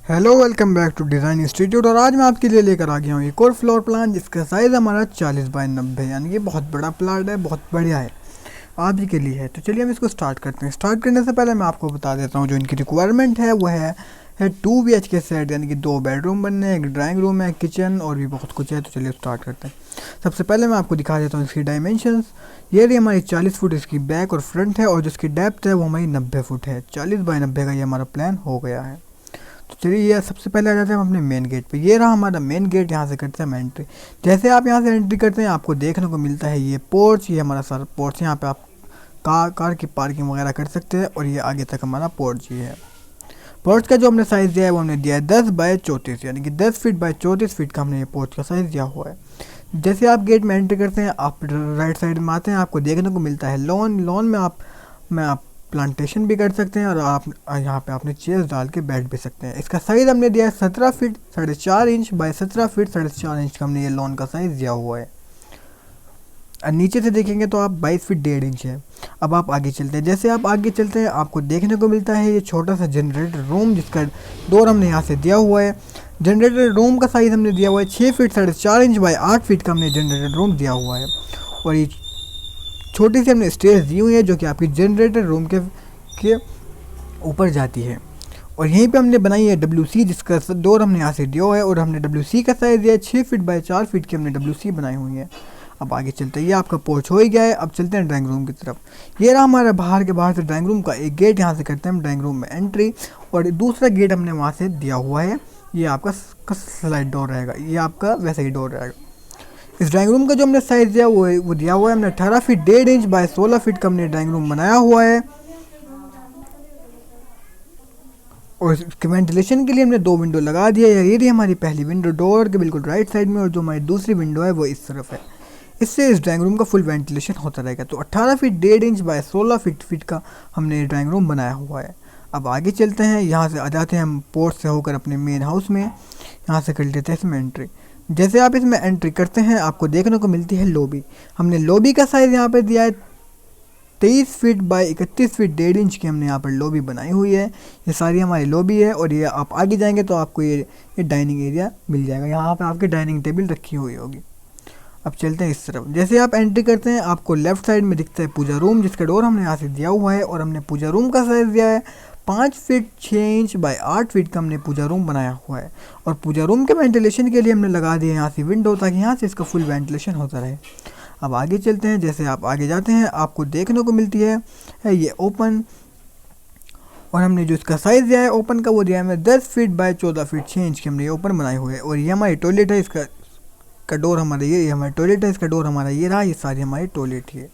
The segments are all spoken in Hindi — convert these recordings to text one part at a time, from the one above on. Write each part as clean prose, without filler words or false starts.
Hello, welcome back to design institute. और आज मैं आपके लिए लेकर आ गया हूँ एक और फ्लोर प्लान जिसका साइज़ हमारा 40 बाय 90 यानी कि बहुत बड़ा प्लाट है, बहुत बढ़िया है, आप ही के लिए है। तो चलिए हम इसको स्टार्ट करते हैं। स्टार्ट करने से पहले मैं आपको बता देता हूँ जो इनकी रिक्वायरमेंट है वो है 2 BHK सेट, यानी कि 2 बेडरूम बनने हैं, एक ड्राइंग रूम है, किचन और भी बहुत कुछ है। तो चलिए स्टार्ट करते हैं। सबसे पहले मैं आपको दिखा देता हूँ इसकी डायमेंशंस। ये रही हमारी 40 फुट इसकी बैक और फ्रंट है, और जिसकी डेप्थ है वो हमारी 90 फुट है। 40 बाय 90 का ये हमारा प्लान हो गया है। तो चलिए ये सबसे पहले आ जाते हैं हम अपने मेन गेट पे। ये रहा हमारा मेन गेट, यहाँ से करते हैं हम एंट्री। जैसे आप यहाँ से एंट्री करते हैं आपको देखने को मिलता है ये पोर्च। ये हमारा सारा पोर्च, यहाँ पे आप कार की पार्किंग वगैरह कर सकते हैं। और ये आगे तक हमारा पोर्च ही है। पोर्च का जो हमने साइज़ दिया है वो हमने दिया है 10 बाय 34, यानी कि 10 फीट बाय 34 फीट का हमने ये पोर्च का साइज़ दिया हुआ है। जैसे आप गेट में एंट्री करते हैं आप राइट साइड में आते हैं, आपको देखने को मिलता है लॉन में आप प्लांटेशन भी कर सकते हैं, और आप यहाँ पे अपने चेयर्स डाल के बैठ भी सकते हैं। इसका साइज़ हमने दिया है 17 feet 4.5 inch by 17 feet 4.5 inch का हमने ये लॉन का साइज़ दिया हुआ है। और नीचे से देखेंगे तो आप 22 फीट 1.5 इंच है। अब आप आगे चलते हैं। जैसे आप आगे चलते हैं आपको देखने को मिलता है ये छोटा सा जनरेटर रूम, जिसका डोर हमने यहाँ से दिया हुआ है। जनरेटर रूम का साइज़ हमने दिया हुआ है 6 फीट 4.5 इंच बाय 8 फीट का हमने जनरेटर रूम दिया हुआ है। और ये छोटी सी हमने स्टेज दी हुई है जो कि आपकी जनरेटर रूम के ऊपर जाती है। और यहीं पे हमने बनाई है WC, जिसका डोर हमने यहाँ से दिया हुआ है। और हमने WC का साइज़ दिया है 6 फीट बाय 4 फीट की हमने WC बनाई हुई है। अब आगे चलते हैं। ये आपका पोर्च हो ही गया है। अब चलते हैं ड्राइंग रूम की तरफ। ये रहा हमारा बाहर से ड्राइंग रूम का एक गेट। यहाँ से करते हैं हम ड्राइंग रूम में एंट्री, और दूसरा गेट हमने वहाँ से दिया हुआ है। ये आपका स्लाइड डोर रहेगा, ये आपका वैसा ही डोर रहेगा। इस ड्राइंग रूम का जो हमने साइज़ दिया वो दिया हुआ है हमने 18 फीट 1.5 इंच बाय 16 फीट का हमने ड्राइंग रूम बनाया हुआ है। और इसके वेंटिलेशन के लिए हमने 2 विंडो लगा दिया है। ये रही हमारी पहली विंडो डोर के बिल्कुल राइट साइड में, और जो हमारी दूसरी विंडो है वो इस तरफ है। इससे इस ड्राइंग रूम का फुल वेंटिलेशन होता रहेगा। तो 18 फीट 1.5 इंच बाय 16 फीट का हमने ड्राइंग रूम बनाया हुआ है। अब आगे चलते हैं। यहाँ से आ जाते हैं हम पोर्च से होकर अपने मेन हाउस में। यहाँ से कर लेते हैं इसमें एंट्री। जैसे आप इसमें एंट्री करते हैं आपको देखने को मिलती है लॉबी। हमने लॉबी का साइज़ यहाँ पे दिया है 23 फीट बाय 31 फीट 1.5 इंच की हमने यहाँ पर लॉबी बनाई हुई है। ये सारी हमारी लॉबी है। और ये आप आगे जाएंगे तो आपको ये डाइनिंग एरिया मिल जाएगा। यहाँ पर आपकी डाइनिंग टेबल रखी हुई होगी। अब चलते हैं इस तरफ। जैसे आप एंट्री करते हैं आपको लेफ़्ट साइड में दिखता है पूजा रूम, जिसका डोर हमने यहाँ से दिया हुआ है। और हमने पूजा रूम का साइज़ दिया है 5 फीट 6 इंच बाय 8 फीट का हमने पूजा रूम बनाया हुआ है। और पूजा रूम के वेंटिलेशन के लिए हमने लगा दिया यहाँ से विंडो, ताकि यहाँ से इसका फुल वेंटिलेशन होता रहे। अब आगे चलते हैं। जैसे आप आगे जाते हैं आपको देखने को मिलती है ये ओपन। और हमने जो इसका साइज़ दिया है ओपन का वो दिया है हमें 10 फीट बाय 14 फीट 6 इंच की हमने ये ओपन बनाए हुए है। और ये हमारी टॉयलेट है, इसका डोर हमारा ये हमारा टॉयलेट है, इसका डोर हमारा ये रहा। ये सारी हमारी टॉयलेट ही है।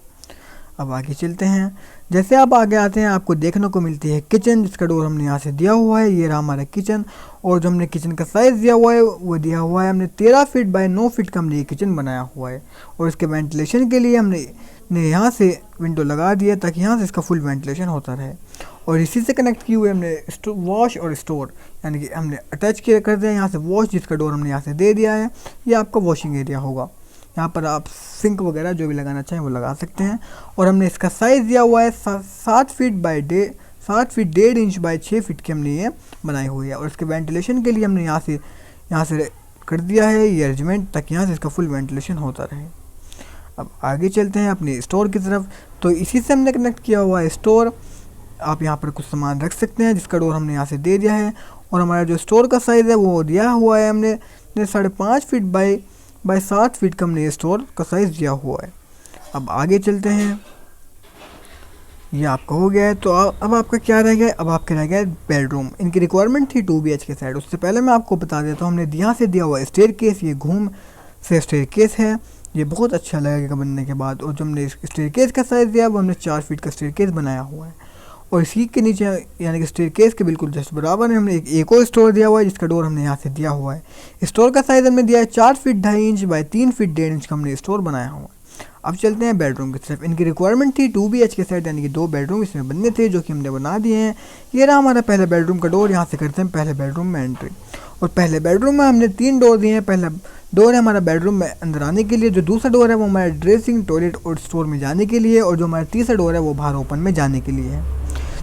अब आगे चलते हैं। जैसे आप आगे आते हैं आपको देखने को मिलती है किचन, जिसका डोर हमने यहाँ से दिया हुआ है। ये रहा हमारा किचन। और जो हमने किचन का साइज़ दिया हुआ है वो दिया हुआ है हमने 13 फीट बाय 9 फीट का हमने ये किचन बनाया हुआ है। और इसके वेंटिलेशन के लिए हमने यहाँ से विंडो लगा दिया ताकि यहाँ से इसका फुल वेंटिलेशन होता रहे। और इसी से कनेक्ट किए हुए हमने वॉश और स्टोर, यानी कि हमने अटैच किया कर दिया यहाँ से वॉश, जिसका डोर हमने यहाँ से दे दिया है। ये आपका वॉशिंग एरिया होगा। यहाँ पर आप सिंक वगैरह जो भी लगाना चाहें वो लगा सकते हैं। और हमने इसका साइज़ दिया हुआ है 7 फीट 1.5 इंच बाय 6 फीट की हमने ये बनाई हुई है। और इसके वेंटिलेशन के लिए हमने यहाँ से कर दिया है ये अरेंजमेंट, ताकि यहाँ से इसका फुल वेंटिलेशन होता रहे। अब आगे चलते हैं अपने स्टोर की तरफ। तो इसी से हमने कनेक्ट किया हुआ है स्टोर। आप यहाँ पर कुछ सामान रख सकते हैं, जिसका डोर हमने यहाँ से दे दिया है। और हमारा जो स्टोर का साइज़ है वो दिया हुआ है हमने 5.5 फीट बाय 7 फीट का हमने स्टोर का साइज़ दिया हुआ है। अब आगे चलते हैं। ये आपका हो गया है। तो अब आपका क्या रह गया, अब आपका रह गया बेडरूम। इनकी रिक्वायरमेंट थी 2 BHK साइड। उससे पहले मैं आपको बता देता हूँ हमने यहाँ से दिया हुआ स्टेयर केस। ये घूम से स्टेयर केस है, ये बहुत अच्छा लगेगा बनने के बाद। और जो हमने स्टेयर केस का साइज़ दिया वो हमने 4 फीट का स्टेयर केस बनाया हुआ है। और इसी के नीचे यानी कि स्टेयर केस के बिल्कुल जस्ट बराबर में हमने एक और स्टोर दिया हुआ है, जिसका डोर हमने यहाँ से दिया हुआ है। स्टोर का साइज़ हमने दिया है 4 feet 2.5 inch by 3 feet 1.5 inch का हमने स्टोर बनाया हुआ है। अब चलते हैं बेडरूम की तरफ। इनकी रिक्वायरमेंट थी 2 BHK सेट, यानी कि 2 बेडरूम इसमें बनने थे, जो कि हमने बना दिए हैं। ये रहा हमारा पहले बेडरूम का डोर। यहाँ से करते हैं पहले बेडरूम में एंट्री। और पहले बेडरूम में हमने 3 डोर दिए हैं। पहला डोर है हमारा बेडरूम में अंदर आने के लिए, जो दूसरा डोर है वो हमारा ड्रेसिंग, टॉयलेट और स्टोर में जाने के लिए, और जो हमारा तीसरा डोर है वो बाहर ओपन में जाने के लिए है।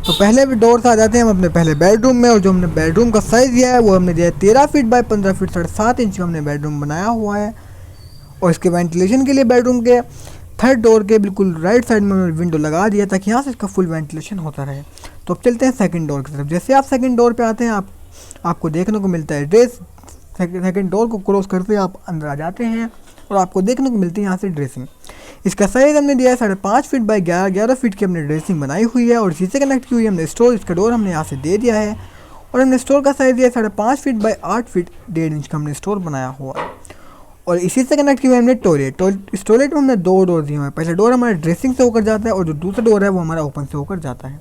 तो पहले डोर से आ जाते हैं हम अपने पहले बेडरूम में, और जो हमने बेडरूम का साइज़ दिया है वो हमने दिया है 13 फीट बाय 15 फीट, 7.5 इंच का हमने बेडरूम बनाया हुआ है। और इसके वेंटिलेशन के लिए बेडरूम के थर्ड डोर के बिल्कुल राइट साइड में विंडो लगा दिया ताकि यहाँ से इसका फुल वेंटिलेशन होता रहे। तो अब चलते हैं सेकंड डोर की तरफ। जैसे आप सेकंड डोर पे आते हैं आपको देखने को मिलता है ड्रेस। सेकंड डोर को क्रॉस करते आप अंदर आ जाते हैं और आपको देखने को मिलती है यहाँ से ड्रेसिंग। इसका साइज़ हमने दिया है 5.5 फीट बाय 11 फीट की हमने ड्रेसिंग बनाई हुई है और इसी से कनेक्ट की हुई है हमने स्टोर। इसका डोर हमने यहाँ से दे दिया है और हमने स्टोर का साइज़ दिया है 5.5 फीट बाय 8 फीट 1.5 इंच का हमने स्टोर बनाया हुआ है। और इसी से कनेक्ट किया हुआ हमने टॉयलेट। इस टॉयलेट में हमने 2 डोर दिए हुए हैं। पहला डोर हमारा ड्रेसिंग से होकर जाता है और जो दूसरा डोर है वो हमारा ओपन से होकर जाता है।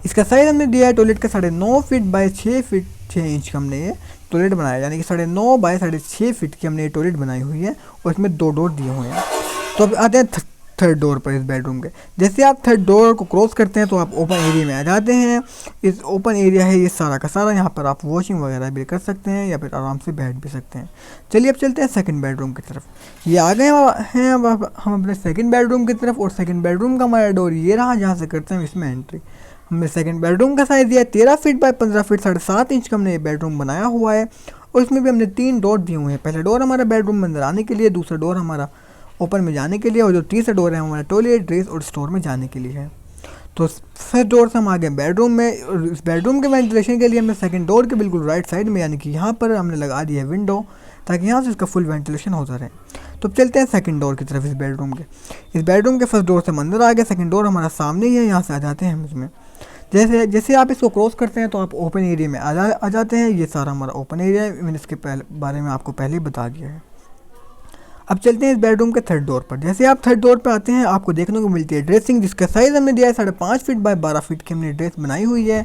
इसका साइज़ हमने दिया है टॉयलेट का 9.5 फीट बाय 6 फीट 6 इंच का हमने ये टॉयलेट बनाया, यानी कि 9.5 बाय 6.5 फीट की हमने ये टॉयलेट बनाई हुई है और इसमें 2 डोर दिए हुए हैं। तो अब आते हैं थर्ड डोर पर इस बेडरूम के। जैसे आप थर्ड डोर को क्रॉस करते हैं तो आप ओपन एरिया में आ जाते हैं। इस ओपन एरिया है ये सारा का सारा, यहाँ पर आप वॉशिंग वगैरह भी कर सकते हैं या फिर आराम से बैठ भी सकते हैं। चलिए अब चलते हैं सेकंड बेडरूम की तरफ। ये आ गए हैं अब हम अपने सेकंड बेडरूम की तरफ। और सेकंड बेडरूम का हमारा डोर ये रहा जहाँ से करते हैं इसमें एंट्री। हमने सेकंड बेडरूम का साइज़ दिया है 13 फीट बाय 15 फीट 7.5 इंच का हमने ये बेडरूम बनाया हुआ है और इसमें भी हमने 3 डोर दिए हुए हैं। पहला डोर हमारा बेडरूम में अंदर आने के लिए, दूसरा डोर हमारा ओपन में जाने के लिए और जो तीसरा डोर है हमारा टॉयलेट, ड्रेस और स्टोर में जाने के लिए है। तो फर्स्ट डोर से हम आ गए बेडरूम में और इस बेडरूम के वेंटिलेशन के लिए हमने सेकंड डोर के बिल्कुल राइट साइड में यानी कि यहाँ पर हमने लगा दिया है विंडो ताकि यहाँ से इसका फुल वेंटिलेशन होता रहे। तो अब चलते हैं सेकंड डोर की तरफ। इस बेडरूम के फर्स्ट डोर से हम अंदर आ गए। सेकंड डोर हमारा सामने ही है, यहाँ से आ जाते हैं हम इसमें। जैसे आप इसको क्रॉस करते हैं तो आप ओपन एरिया में आ जाते हैं। ये सारा हमारा ओपन एरिया है, मैंने इसके बारे में आपको पहले ही बता दिया है। अब चलते हैं इस बेडरूम के थर्ड डोर पर। जैसे आप थर्ड डोर पर आते हैं आपको देखने को मिलती है ड्रेसिंग, जिसका साइज़ हमने दिया है 5.5 फीट बाय 12 फीट की हमने ड्रेस बनाई हुई है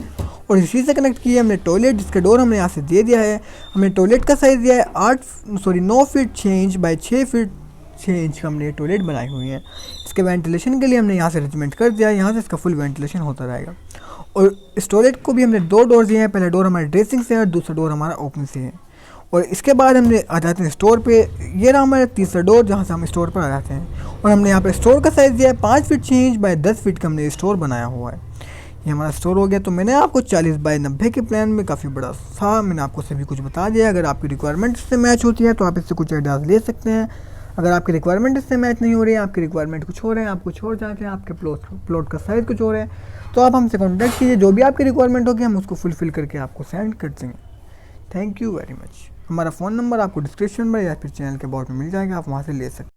और इसी से कनेक्ट किया है हमने टॉयलेट, जिसका डोर हमने यहाँ से दे दिया है। हमने टॉयलेट का साइज़ दिया है 9 feet 6 inch by 6 feet 6 inch का हमने टॉयलेट बनाई हुई है। इसके वेंटिलेशन के लिए हमने यहाँ से अरेंजमेंट कर दिया है, यहाँ से इसका फुल वेंटिलेशन होता रहेगा। और इस टॉयलेट को भी हमने 2 डोर दिए हैं। पहला डोर हमारे ड्रेसिंग से है और दूसरा डोर हमारा ओपन से है। और इसके बाद हमने आ जाते हैं स्टोर पे। ये रहा हमारा तीसरा डोर जहाँ से हम स्टोर पर आ जाते हैं और हमने यहाँ पे स्टोर का साइज़ दिया है 5 फीट 6 इंच बाय 10 फीट का हमने स्टोर बनाया हुआ है। ये हमारा स्टोर हो गया। तो मैंने आपको 40 बाय 90 के प्लान में काफ़ी बड़ा था, मैंने आपको सभी कुछ बता दिया। अगर आपकी रिक्वायरमेंट इससे मैच होती है तो आप इससे कुछ आइडियाज़ ले सकते हैं। अगर आपकी रिक्वायरमेंट इससे मैच नहीं हो रही है, आपकी रिक्वायरमेंट कुछ हो रहे हैं, आप कुछ और चाहते हैं, आपके प्लॉट का साइज़ कुछ और है, तो आप हमसे कॉन्टैक्ट कीजिए। जो भी आपकी रिक्वायरमेंट होगी हम उसको फुलफ़िल करके आपको सेंड कर देंगे। Thank you very much. हमारा फ़ोन नंबर आपको डिस्क्रिप्शन में या फिर चैनल के अबाउट में मिल जाएगा, आप वहाँ से ले सकते हैं।